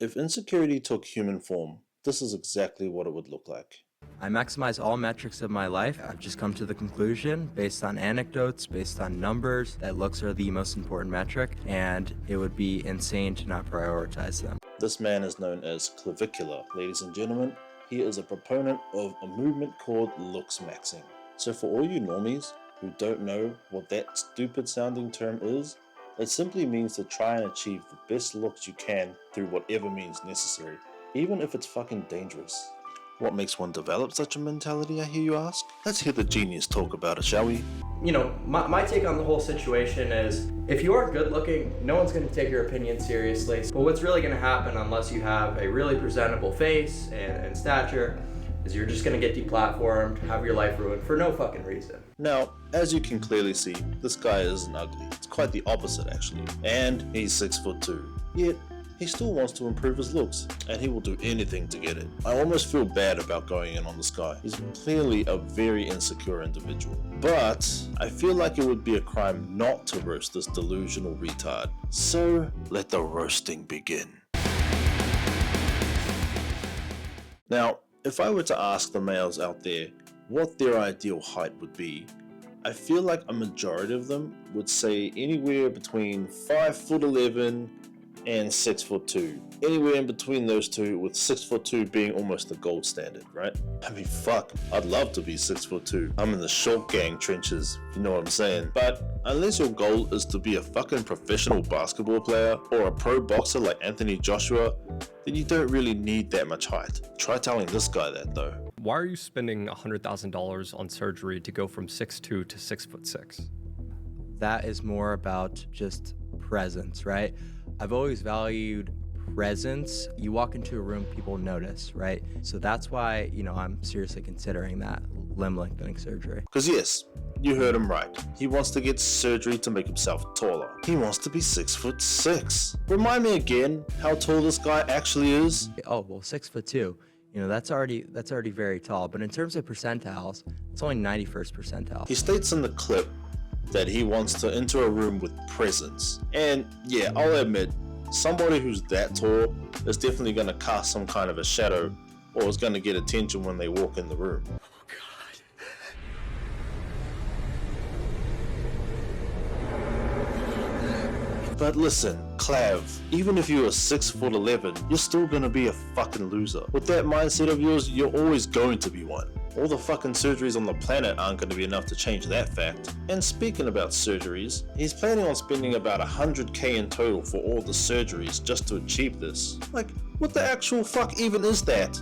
If insecurity took human form, this is exactly what it would look like. I maximize all metrics of my life. I've just come to the conclusion, based on anecdotes, based on numbers, that looks are the most important metric, and it would be insane to not prioritize them. This man is known as Clavicular. Ladies and gentlemen, he is a proponent of a movement called Looksmaxxing. So for all you normies who don't know what that stupid sounding term is, it simply means to try and achieve the best looks you can through whatever means necessary, even if it's fucking dangerous. What makes one develop such a mentality, I hear you ask? Let's hear the genius talk about it, shall we? You know, my take on the whole situation is, if you are good looking, no one's going to take your opinion seriously. But what's really going to happen, unless you have a really presentable face and stature, is you're just going to get deplatformed, have your life ruined for no fucking reason. Now, as you can clearly see, this guy isn't ugly. It's quite the opposite actually. And he's 6'2". Yet, he still wants to improve his looks, and he will do anything to get it. I almost feel bad about going in on this guy. He's clearly a very insecure individual. But I feel like it would be a crime not to roast this delusional retard. So, let the roasting begin. Now, if I were to ask the males out there what their ideal height would be, I feel like a majority of them would say anywhere between 5'11" and 6'2", anywhere in between those two, with 6'2" being almost the gold standard, right? I mean, fuck, I'd love to be 6'2". I'm in the short gang trenches, you know what I'm saying? But unless your goal is to be a fucking professional basketball player or a pro boxer like Anthony Joshua, then you don't really need that much height. Try telling this guy that though. Why are you spending $100,000 on surgery to go from 6'2" to 6'6"? That is more about just presence, right? I've always valued presence. You walk into a room, people notice, right? So that's why, you know, I'm seriously considering that limb lengthening surgery. Because yes, you heard him right. He wants to get surgery to make himself taller. He wants to be 6'6". Remind me again how tall this guy actually is. Oh, well, 6'2". You know, that's already very tall. But in terms of percentiles, it's only 91st percentile. He states in the clip that he wants to enter a room with presence. And yeah, I'll admit, somebody who's that tall is definitely going to cast some kind of a shadow, or is going to get attention when they walk in the room. But listen, Clav, even if you're 6'11", you're still gonna be a fucking loser. With that mindset of yours, you're always going to be one. All the fucking surgeries on the planet aren't gonna be enough to change that fact. And speaking about surgeries, he's planning on spending about 100k in total for all the surgeries just to achieve this. Like, what the actual fuck even is that?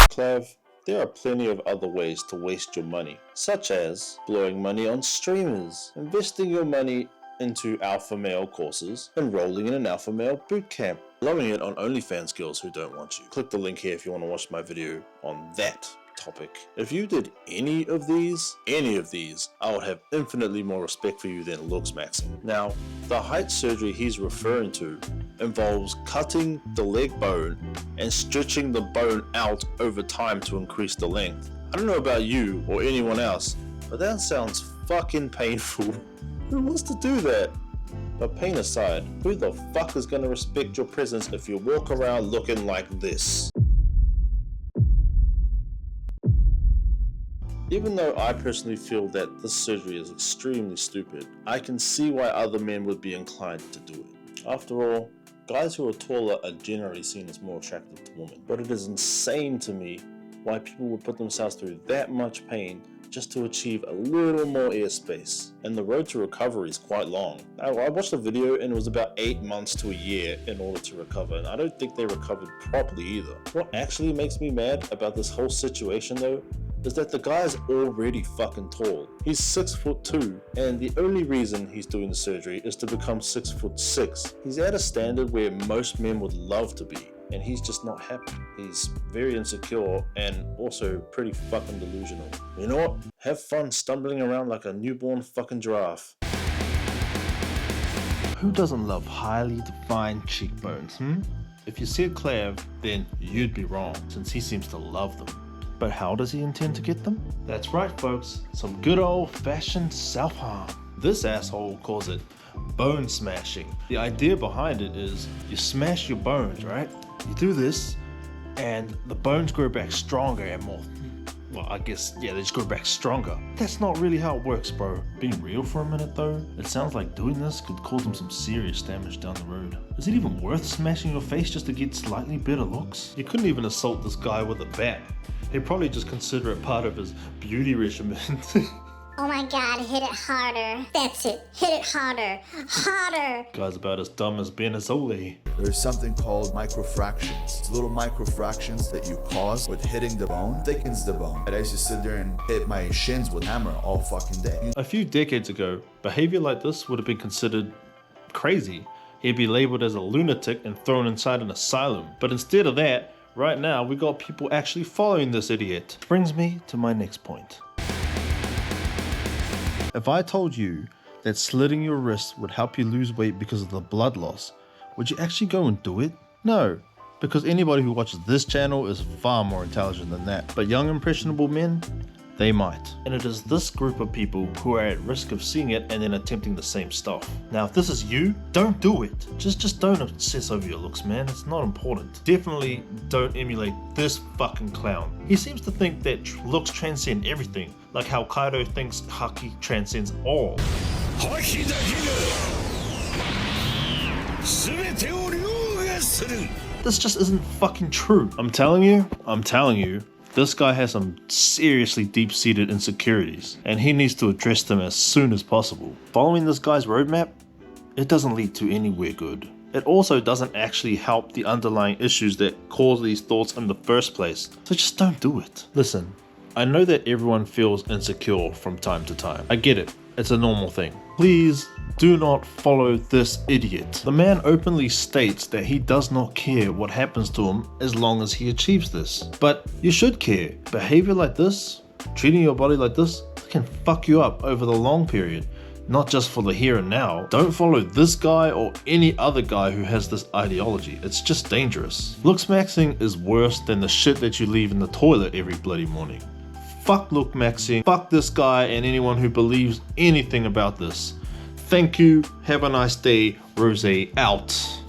Clav, there are plenty of other ways to waste your money, such as blowing money on streamers, investing your money into alpha male courses, enrolling in an alpha male bootcamp, blowing it on OnlyFans girls who don't want you. Click the link here if you want to watch my video on that topic. If you did any of these, I would have infinitely more respect for you than Looksmaxxing. Now, the height surgery he's referring to involves cutting the leg bone and stretching the bone out over time to increase the length. I don't know about you or anyone else, but that sounds fucking painful. Who wants to do that? But pain aside, who the fuck is gonna respect your presence if you walk around looking like this? Even though I personally feel that this surgery is extremely stupid, I can see why other men would be inclined to do it. After all, guys who are taller are generally seen as more attractive to women. But it is insane to me why people would put themselves through that much pain just to achieve a little more airspace. And the road to recovery is quite long. I watched the video and it was about 8 months to a year in order to recover, and I don't think they recovered properly either. What actually makes me mad about this whole situation though is that the guy's already fucking tall. He's 6'2", and the only reason he's doing the surgery is to become 6'6". He's at a standard where most men would love to be, and he's just not happy. He's very insecure and also pretty fucking delusional. You know what? Have fun stumbling around like a newborn fucking giraffe. Who doesn't love highly defined cheekbones, If you said Clav, then you'd be wrong, since he seems to love them. But how does he intend to get them? That's right, folks, some good old-fashioned self-harm. This asshole calls it bone smashing. The idea behind it is you smash your bones, right? You do this and the bones grow back stronger and more, well, I guess, yeah, they just grow back stronger. That's not really how it works, bro. Being real for a minute though, it sounds like doing this could cause him some serious damage down the road. Is it even worth smashing your face just to get slightly better looks? You couldn't even assault this guy with a bat. He'd probably just consider it part of his beauty regimen. Oh my god, hit it harder. That's it. Hit it harder. Harder. Guy's about as dumb as Benazole. There's something called microfractions. It's little microfractions that you cause with hitting the bone, thickens the bone. I used to sit there and hit my shins with a hammer all fucking day. A few decades ago, behavior like this would have been considered crazy. He'd be labeled as a lunatic and thrown inside an asylum. But instead of that, right now we got people actually following this idiot. Brings me to my next point. If I told you that slitting your wrists would help you lose weight because of the blood loss, would you actually go and do it? No, because anybody who watches this channel is far more intelligent than that. But young impressionable men, they might. And it is this group of people who are at risk of seeing it and then attempting the same stuff. Now if this is you, don't do it. Just don't obsess over your looks, man. It's not important. Definitely don't emulate this fucking clown. He seems to think that looks transcend everything, like how Kaido thinks Haki transcends all. This just isn't fucking true. I'm telling you, this guy has some seriously deep-seated insecurities, and he needs to address them as soon as possible. Following this guy's roadmap, it doesn't lead to anywhere good. It also doesn't actually help the underlying issues that cause these thoughts in the first place, so just don't do it. Listen, I know that everyone feels insecure from time to time. I get it, it's a normal thing. Please do not follow this idiot. The man openly states that he does not care what happens to him as long as he achieves this. But you should care. Behavior like this, treating your body like this, can fuck you up over the long period, not just for the here and now. Don't follow this guy or any other guy who has this ideology. It's just dangerous. Looksmaxxing is worse than the shit that you leave in the toilet every bloody morning. Fuck Looksmaxxing, fuck this guy and anyone who believes anything about this. Thank you, have a nice day, Rose out.